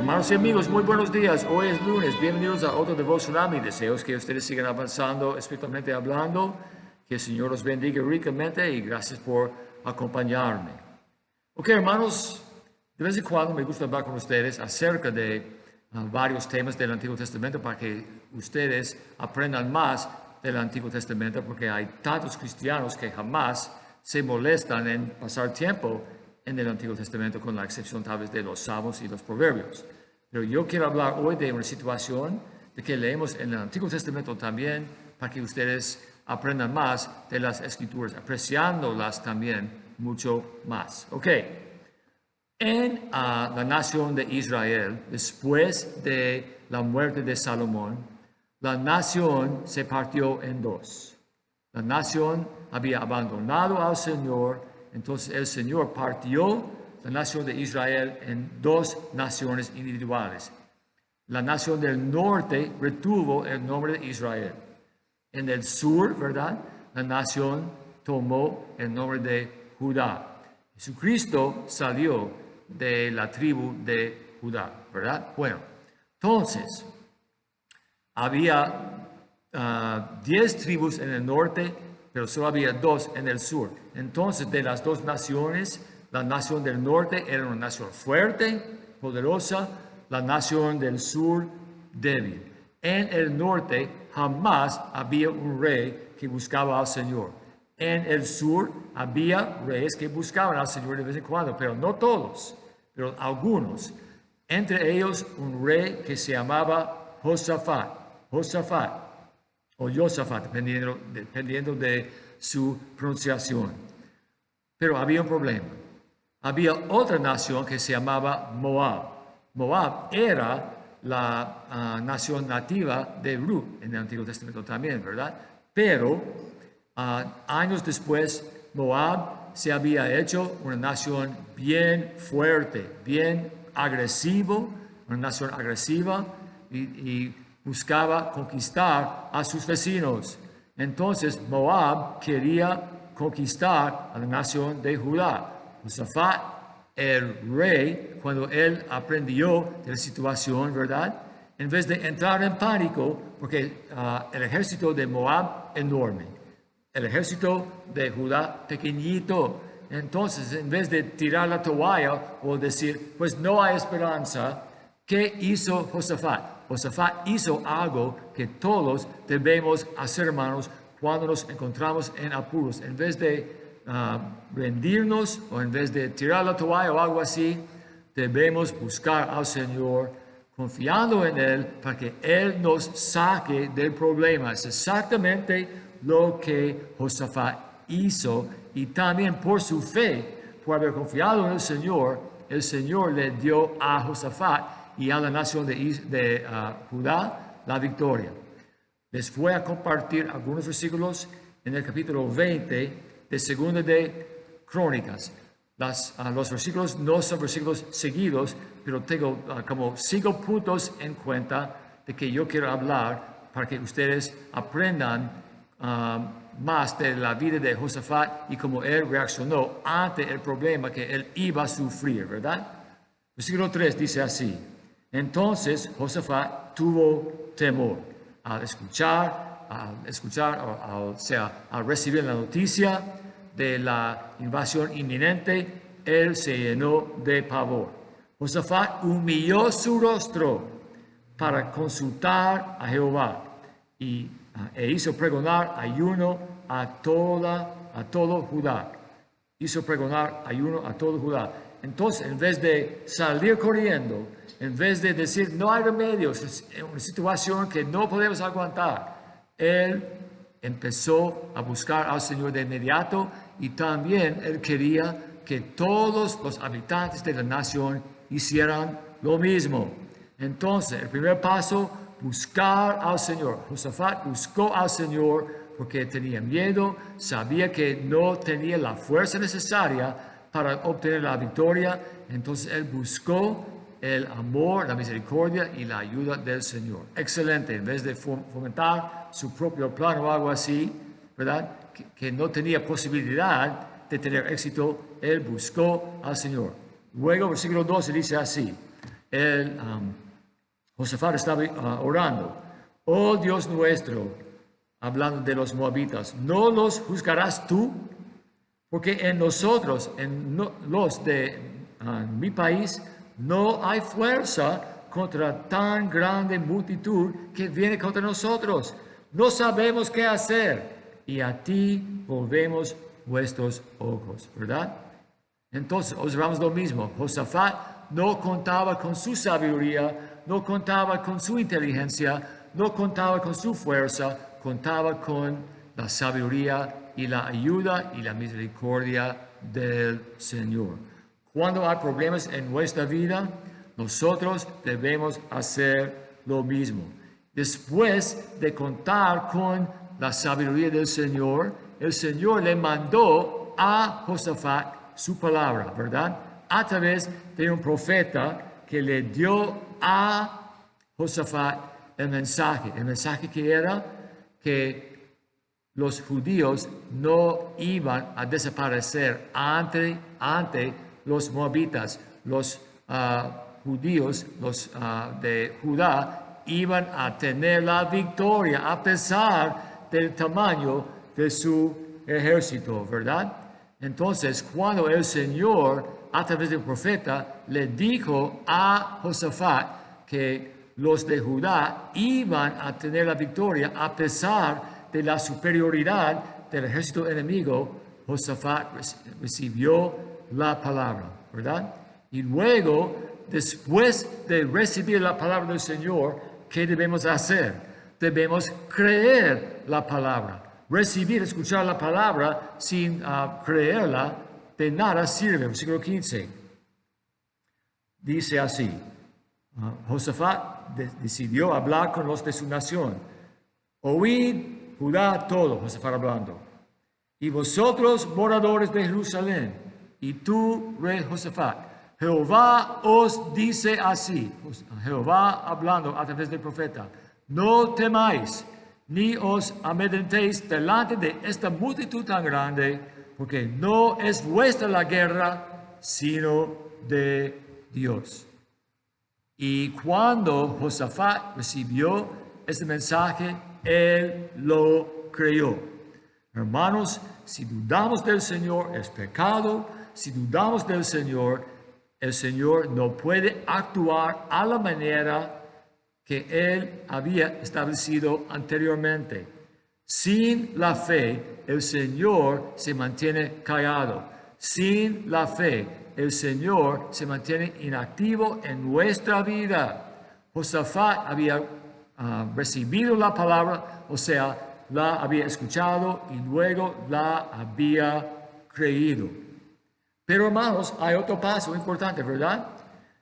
Hermanos y amigos, muy buenos días. Hoy es lunes. Bienvenidos a otro devocional. Mi deseo es que ustedes sigan avanzando, espiritualmente hablando. Que el Señor los bendiga ricamente y gracias por acompañarme. Ok, hermanos, de vez en cuando me gusta hablar con ustedes acerca de varios temas del Antiguo Testamento para que ustedes aprendan más del Antiguo Testamento, porque hay tantos cristianos que jamás se molestan en pasar tiempo en el Antiguo Testamento, con la excepción tal vez de los Salmos y los Proverbios. Pero yo quiero hablar hoy de una situación de que leemos en el Antiguo Testamento también, para que ustedes aprendan más de las Escrituras, apreciándolas también mucho más. Ok, en la nación de Israel, después de la muerte de Salomón, la nación se partió en dos. La nación había abandonado al Señor. Entonces el Señor partió la nación de Israel en dos naciones individuales. La nación del norte retuvo el nombre de Israel. En el sur, ¿verdad? La nación tomó el nombre de Judá. Jesucristo salió de la tribu de Judá, ¿verdad? Bueno, entonces, había 10 tribus en el norte, pero solo había 2 en el sur. Entonces, de las dos naciones, la nación del norte era una nación fuerte, poderosa, la nación del sur débil. En el norte jamás había un rey que buscaba al Señor. En el sur había reyes que buscaban al Señor de vez en cuando, pero no todos, pero algunos. Entre ellos un rey que se llamaba Josafat, o Josafat, dependiendo de su pronunciación. Pero había un problema. Había otra nación que se llamaba Moab. Moab era la nación nativa de Ruth en el Antiguo Testamento también, ¿verdad? Pero años después, Moab se había hecho una nación bien fuerte, bien agresivo, una nación agresiva y buscaba conquistar a sus vecinos. Entonces Moab quería conquistar a la nación de Judá. Josafat, el rey, cuando él aprendió de la situación, ¿verdad? En vez de entrar en pánico, porque el ejército de Moab enorme, el ejército de Judá pequeñito. Entonces, en vez de tirar la toalla o decir, pues no hay esperanza, ¿qué hizo Josafat? Josafat hizo algo que todos debemos hacer, hermanos, cuando nos encontramos en apuros. En vez de rendirnos o en vez de tirar la toalla o algo así, debemos buscar al Señor, confiando en Él para que Él nos saque del problema. Es exactamente lo que Josafat hizo, y también por su fe, por haber confiado en el Señor le dio a Josafat y a la nación de Judá la victoria. Les voy a compartir algunos versículos en el capítulo 20 de Segunda de Crónicas. Los versículos no son versículos seguidos, pero tengo como 5 puntos en cuenta de que yo quiero hablar para que ustedes aprendan más de la vida de Josafat y cómo él reaccionó ante el problema que él iba a sufrir, ¿verdad? Versículo 3 dice así: entonces Josafat tuvo temor al recibir la noticia de la invasión inminente. Él se llenó de pavor. Josafat humilló su rostro para consultar a Jehová e hizo pregonar ayuno a todo Judá. Hizo pregonar ayuno a todo Judá. Entonces, en vez de salir corriendo, en vez de decir no hay remedios, es una situación que no podemos aguantar, él empezó a buscar al Señor de inmediato, y también él quería que todos los habitantes de la nación hicieran lo mismo. Entonces, el primer paso, buscar al Señor. Josafat buscó al Señor porque tenía miedo, sabía que no tenía la fuerza necesaria para obtener la victoria. Entonces él buscó el amor, la misericordia y la ayuda del Señor. Excelente. En vez de fomentar su propio plan o algo así, ¿verdad? Que no tenía posibilidad de tener éxito, él buscó al Señor. Luego, versículo 12 dice así: Josafat estaba orando. Oh Dios nuestro, hablando de los moabitas, ¿no los juzgarás tú? Porque en nosotros, los de mi país, no hay fuerza contra tan grande multitud que viene contra nosotros. No sabemos qué hacer y a ti volvemos vuestros ojos, ¿verdad? Entonces observamos lo mismo. Josafat no contaba con su sabiduría, no contaba con su inteligencia, no contaba con su fuerza, contaba con la sabiduría y la ayuda y la misericordia del Señor. Cuando hay problemas en nuestra vida, nosotros debemos hacer lo mismo. Después de contar con la sabiduría del Señor, el Señor le mandó a Josafat su palabra, ¿verdad? A través de un profeta que le dio a Josafat el mensaje que era que los judíos no iban a desaparecer ante los moabitas. Los judíos, los de Judá, iban a tener la victoria a pesar del tamaño de su ejército, ¿verdad? Entonces, cuando el Señor, a través del profeta, le dijo a Josafat que los de Judá iban a tener la victoria a pesar de la superioridad del ejército enemigo, Josafat recibió la palabra, ¿verdad? Y luego, después de recibir la palabra del Señor, ¿qué debemos hacer? Debemos creer la palabra. Recibir, escuchar la palabra sin creerla, de nada sirve. Versículo 15. Dice así. Josafat decidió hablar con los de su nación. Oíd, Judá, todo, Josafat hablando. Y vosotros, moradores de Jerusalén, y tú, rey Josafat, Jehová os dice así, Jehová hablando a través del profeta, no temáis, ni os amedrentéis delante de esta multitud tan grande, porque no es vuestra la guerra, sino de Dios. Y cuando Josafat recibió este mensaje, él lo creyó. Hermanos, si dudamos del Señor, es pecado. Si dudamos del Señor, el Señor no puede actuar a la manera que Él había establecido anteriormente. Sin la fe, el Señor se mantiene callado. Sin la fe, el Señor se mantiene inactivo en nuestra vida. Josafat había recibido la palabra, o sea, la había escuchado y luego la había creído. Pero hermanos, hay otro paso importante, ¿verdad?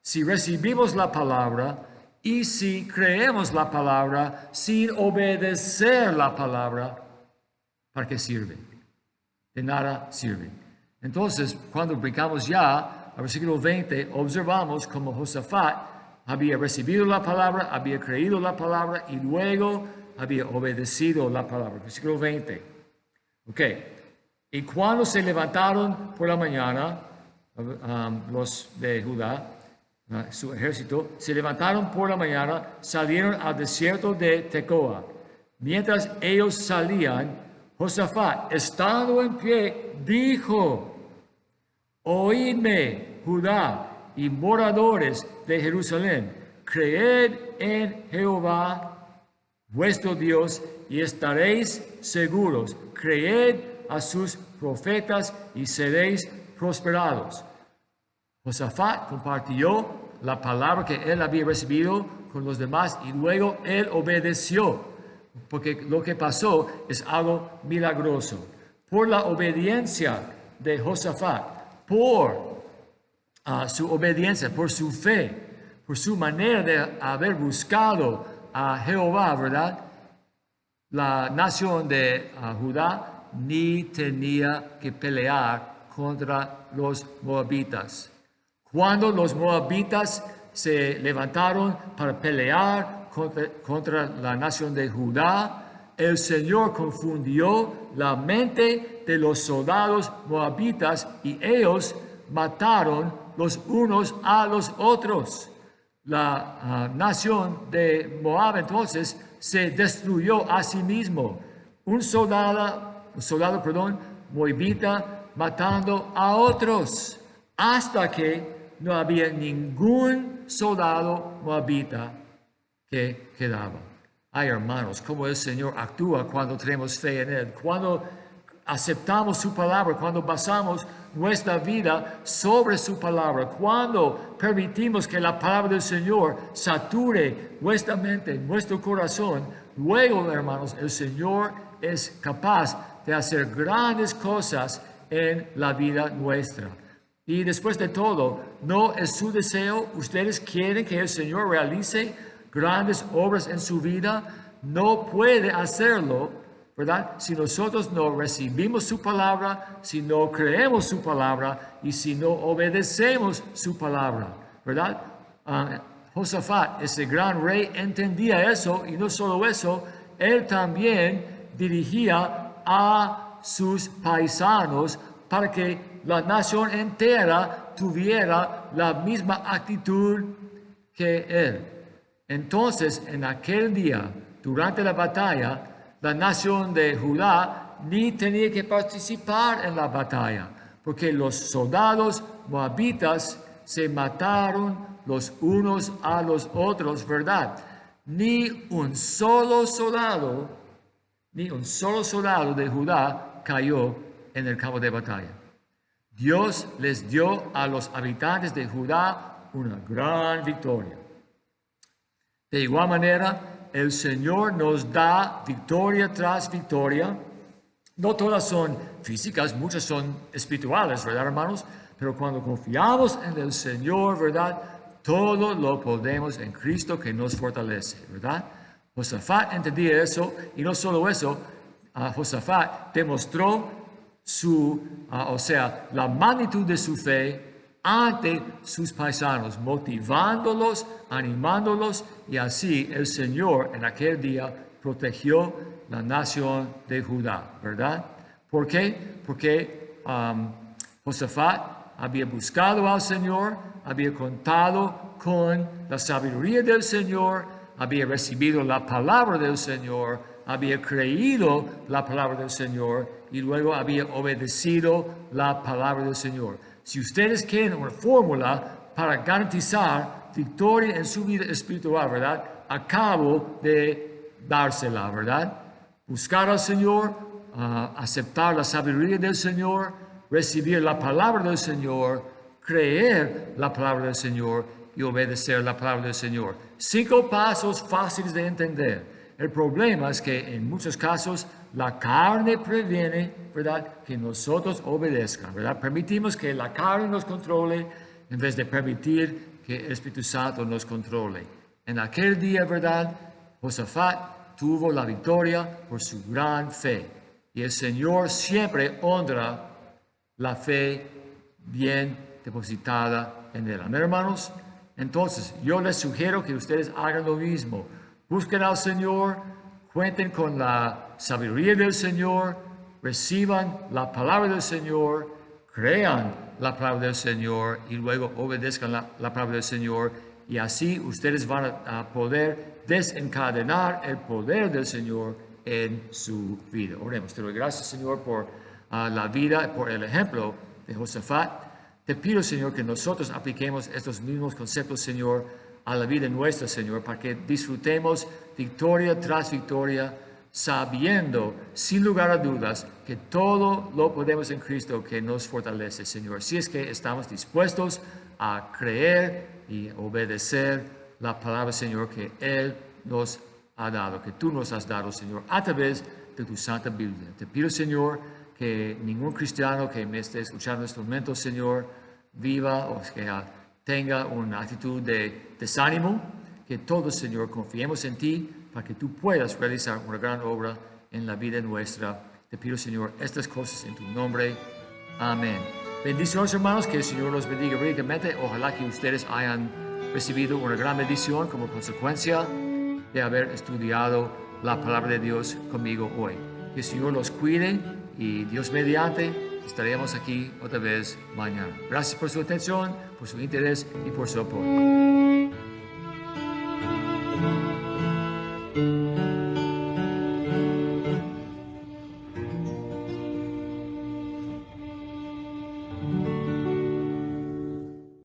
Si recibimos la palabra y si creemos la palabra sin obedecer la palabra, ¿para qué sirve? De nada sirve. Entonces, cuando brincamos ya al versículo 20, observamos como Josafat había recibido la palabra, había creído la palabra y luego había obedecido la palabra. Versículo 20. Ok. Y cuando se levantaron por la mañana, los de Judá, su ejército, se levantaron por la mañana, salieron al desierto de Tecoa. Mientras ellos salían, Josafat, estando en pie, dijo, oídme, Judá y moradores de Jerusalén, creed en Jehová, vuestro Dios, y estaréis seguros. Creed a sus profetas y seréis prosperados. Josafat compartió la palabra que él había recibido con los demás y luego él obedeció, porque lo que pasó es algo milagroso. Por la obediencia de Josafat, por su obediencia, por su fe, por su manera de haber buscado a Jehová, ¿verdad? La nación de Judá ni tenía que pelear contra los moabitas. Cuando los moabitas se levantaron para pelear contra la nación de Judá, el Señor confundió la mente de los soldados moabitas y ellos mataron los unos a los otros. nación de Moab entonces se destruyó a sí mismo. Un soldado, moabita, matando a otros, hasta que no había ningún soldado moabita que quedaba. Ay, hermanos, cómo el Señor actúa cuando tenemos fe en Él, cuando aceptamos su palabra, cuando basamos nuestra vida sobre su palabra, cuando permitimos que la palabra del Señor sature nuestra mente, nuestro corazón. Luego, hermanos, el Señor es capaz de hacer grandes cosas en la vida nuestra. Y después de todo, ¿no es su deseo? ¿Ustedes quieren que el Señor realice grandes obras en su vida? No puede hacerlo, ¿verdad? Si nosotros no recibimos su palabra, si no creemos su palabra y si no obedecemos su palabra, ¿verdad? Josafat, ese gran rey, entendía eso, y no solo eso, él también dirigía a sus paisanos para que la nación entera tuviera la misma actitud que él. Entonces, en aquel día, durante la batalla, la nación de Judá ni tenía que participar en la batalla, porque los soldados moabitas se mataron los unos a los otros, ¿verdad? Ni un solo soldado de Judá cayó en el campo de batalla. Dios les dio a los habitantes de Judá una gran victoria. De igual manera, el Señor nos da victoria tras victoria. No todas son físicas, muchas son espirituales, ¿verdad, hermanos? Pero cuando confiamos en el Señor, ¿verdad? Todo lo podemos en Cristo que nos fortalece, ¿verdad? Josafat entendía eso, y no solo eso, Josafat demostró la magnitud de su fe ante sus paisanos, motivándolos, animándolos, y así el Señor en aquel día protegió la nación de Judá, ¿verdad? ¿Por qué? Porque Josafat había buscado al Señor, había contado con la sabiduría del Señor, había recibido la palabra del Señor, había creído la palabra del Señor y luego había obedecido la palabra del Señor. Si ustedes quieren una fórmula para garantizar victoria en su vida espiritual, ¿verdad? Acabo de dársela, ¿verdad? Buscar al Señor, aceptar la sabiduría del Señor, recibir la palabra del Señor, creer la palabra del Señor y obedecer la palabra del Señor. 5 pasos fáciles de entender. El problema es que en muchos casos la carne previene, ¿verdad?, que nosotros obedezcan, ¿verdad? Permitimos que la carne nos controle en vez de permitir que el Espíritu Santo nos controle. En aquel día, ¿verdad?, Josafat tuvo la victoria por su gran fe. Y el Señor siempre honra la fe bien depositada en él. Amén, hermanos. Entonces, yo les sugiero que ustedes hagan lo mismo. Busquen al Señor, cuenten con la sabiduría del Señor, reciban la palabra del Señor, crean la palabra del Señor y luego obedezcan la palabra del Señor. Y así ustedes van a poder desencadenar el poder del Señor en su vida. Oremos. Te doy gracias, Señor, por la vida, por el ejemplo de Josafat. Te pido, Señor, que nosotros apliquemos estos mismos conceptos, Señor, a la vida nuestra, Señor, para que disfrutemos victoria tras victoria, sabiendo, sin lugar a dudas, que todo lo podemos en Cristo que nos fortalece, Señor. Si es que estamos dispuestos a creer y obedecer la palabra, Señor, que Él nos ha dado, que tú nos has dado, Señor, a través de tu Santa Biblia. Te pido, Señor, que ningún cristiano que me esté escuchando en este momento, Señor, viva o que tenga una actitud de desánimo, que todos, Señor, confiemos en ti para que tú puedas realizar una gran obra en la vida nuestra. Te pido, Señor, estas cosas en tu nombre. Amén. Bendiciones, hermanos, que el Señor los bendiga ricamente. Ojalá que ustedes hayan recibido una gran bendición como consecuencia de haber estudiado la palabra de Dios conmigo hoy. Que el Señor los cuide y Dios mediante estaremos aquí otra vez mañana. Gracias por su atención, por su interés y por su apoyo.